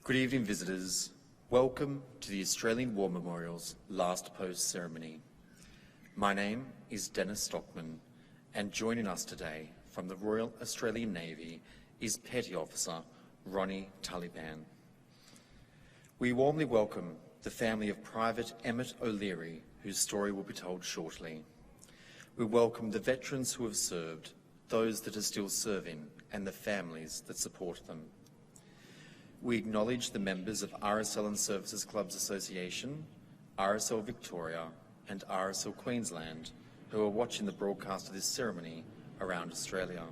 Good evening, visitors. Welcome to the Australian War Memorial's last post ceremony. My name is Dennis Stockman, and joining us today from the Royal Australian Navy is Petty Officer Ronnie Taliban. We warmly welcome the family of Private Emmett O'Leary, whose story will be told shortly. We welcome the veterans who have served, those that are still serving, and the families that support them. We acknowledge the members of RSL and Services Clubs Association, RSL Victoria and RSL Queensland who are watching the broadcast of this ceremony around Australia.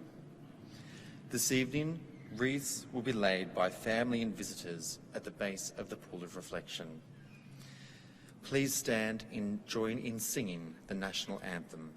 This evening, wreaths will be laid by family and visitors at the base of the Pool of Reflection. Please stand and join in singing the national anthem.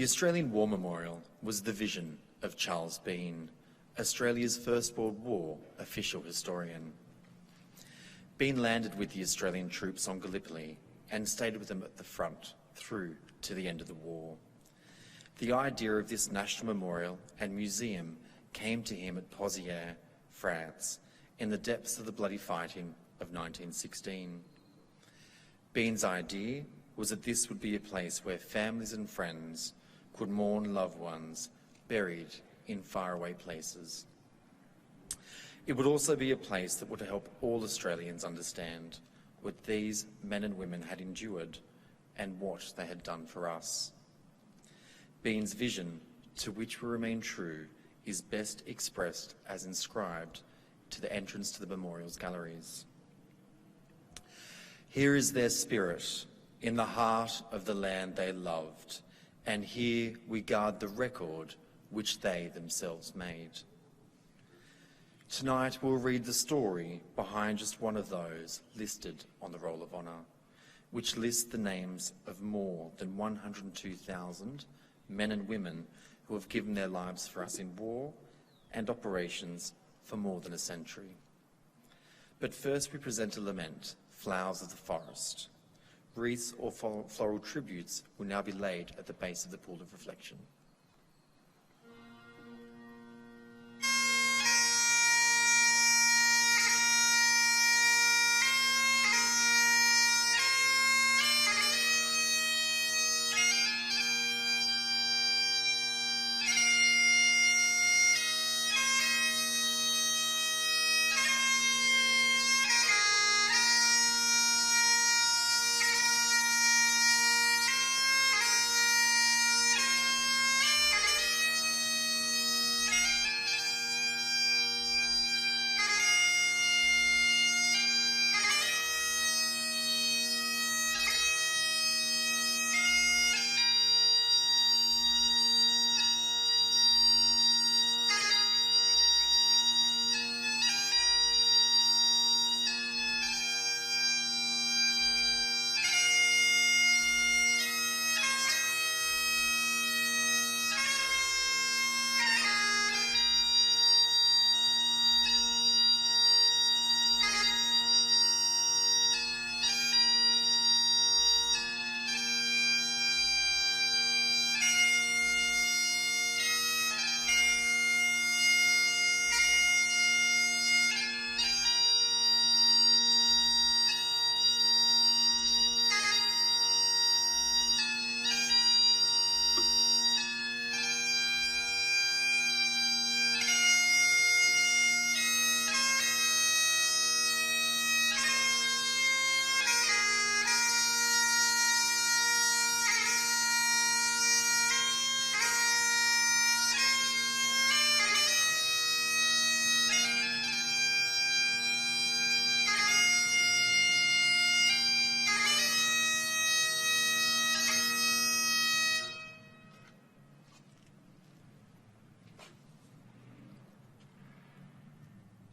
The Australian War Memorial was the vision of Charles Bean, Australia's First World War official historian. Bean landed with the Australian troops on Gallipoli and stayed with them at the front through to the end of the war. The idea of this national memorial and museum came to him at Pozières, France, in the depths of the bloody fighting of 1916. Bean's idea was that this would be a place where families and friends could mourn loved ones buried in faraway places. It would also be a place that would help all Australians understand what these men and women had endured and what they had done for us. Bean's vision, to which we remain true, is best expressed as inscribed to the entrance to the memorial's galleries. Here is their spirit, in the heart of the land they loved, and here we guard the record which they themselves made. Tonight we'll read the story behind just one of those listed on the Roll of Honour, which lists the names of more than 102,000 men and women who have given their lives for us in war and operations for more than a century. But first we present a lament, Flowers of the Forest. Wreaths or floral tributes will now be laid at the base of the Pool of Reflection.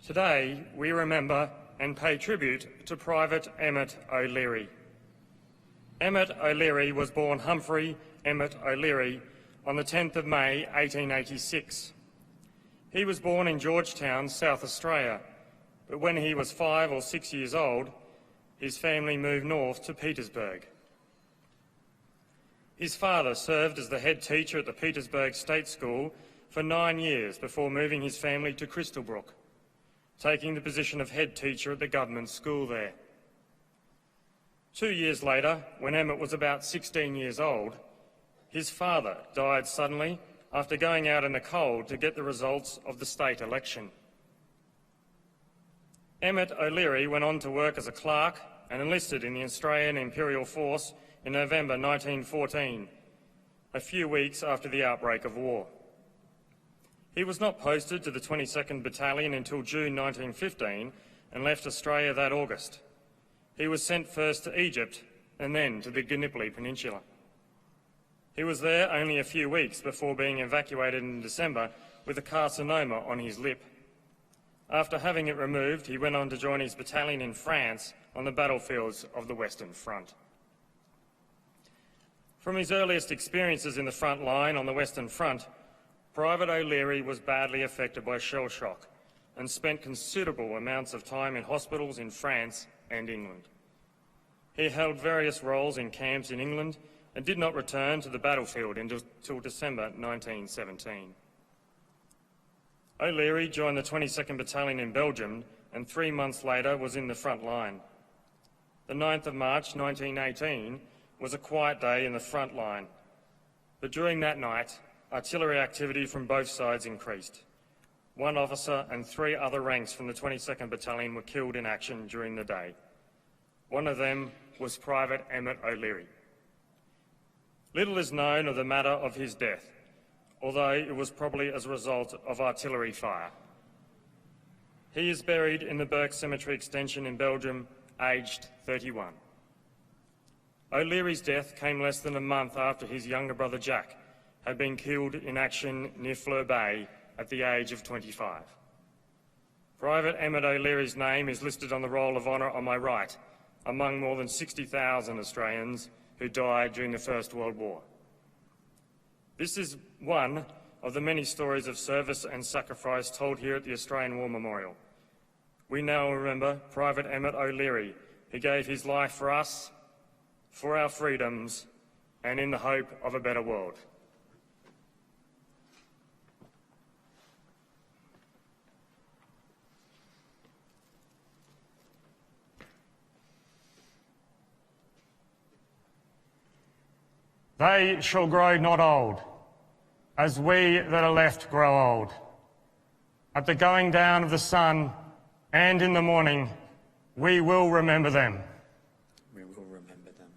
Today, we remember and pay tribute to Private Emmett O'Leary. Emmett O'Leary was born Humphrey Emmett O'Leary on the 10th of May 1886. He was born in Georgetown, South Australia, but when he was 5 or 6 years old, his family moved north to Petersburg. His father served as the head teacher at the Petersburg State School for 9 years before moving his family to Crystalbrook, taking the position of head teacher at the government school there. 2 years later, when Emmett was about 16 years old, his father died suddenly after going out in the cold to get the results of the state election. Emmett O'Leary went on to work as a clerk and enlisted in the Australian Imperial Force in November 1914, a few weeks after the outbreak of war. He was not posted to the 22nd Battalion until June 1915 and left Australia that August. He was sent first to Egypt and then to the Gallipoli Peninsula. He was there only a few weeks before being evacuated in December with a carcinoma on his lip. After having it removed, he went on to join his battalion in France on the battlefields of the Western Front. From his earliest experiences in the front line on the Western Front, Private O'Leary was badly affected by shell shock and spent considerable amounts of time in hospitals in France and England. He held various roles in camps in England and did not return to the battlefield until December 1917. O'Leary joined the 22nd Battalion in Belgium and 3 months later was in the front line. The 9th of March 1918 was a quiet day in the front line, but during that night, artillery activity from both sides increased. 1 officer and 3 other ranks from the 22nd Battalion were killed in action during the day. One of them was Private Emmett O'Leary. Little is known of the matter of his death, although it was probably as a result of artillery fire. He is buried in the Burke Cemetery Extension in Belgium, aged 31. O'Leary's death came less than a month after his younger brother Jack had been killed in action near Fleur Bay at the age of 25. Private Emmett O'Leary's name is listed on the Roll of Honour on my right, among more than 60,000 Australians who died during the First World War. This is one of the many stories of service and sacrifice told here at the Australian War Memorial. We now remember Private Emmett O'Leary, who gave his life for us, for our freedoms, and in the hope of a better world. They shall grow not old, as we that are left grow old. At the going down of the sun and in the morning, we will remember them. We will remember them.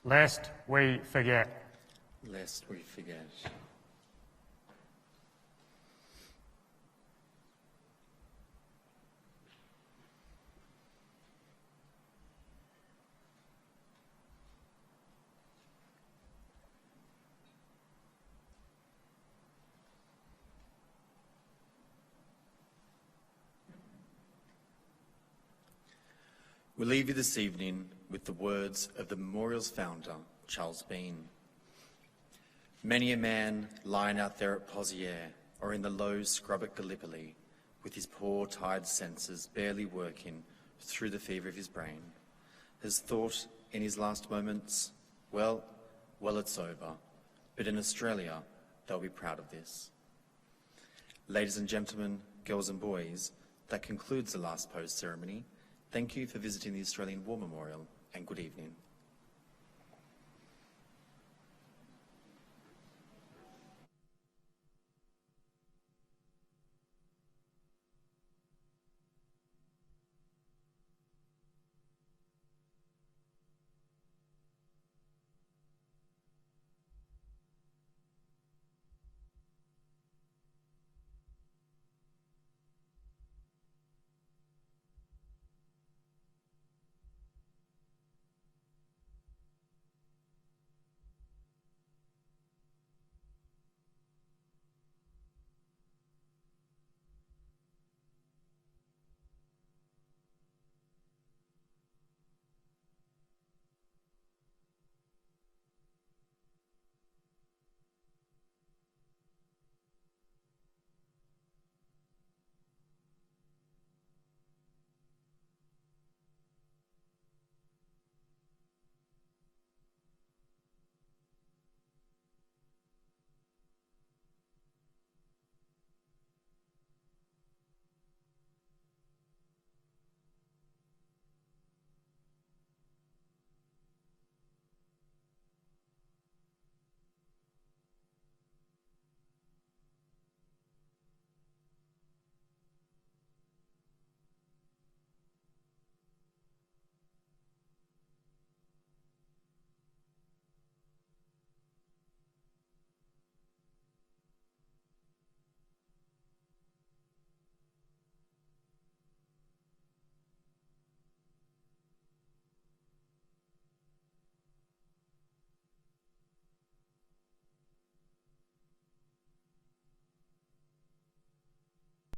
lest we forget. Lest we forget. We leave you this evening with the words of the memorial's founder, Charles Bean. Many a man lying out there at Pozières or in the low scrub at Gallipoli, with his poor tired senses barely working through the fever of his brain, has thought in his last moments, well, it's over, but in Australia, they'll be proud of this. Ladies and gentlemen, girls and boys, that concludes the last post ceremony. Thank you for visiting the Australian War Memorial, and good evening.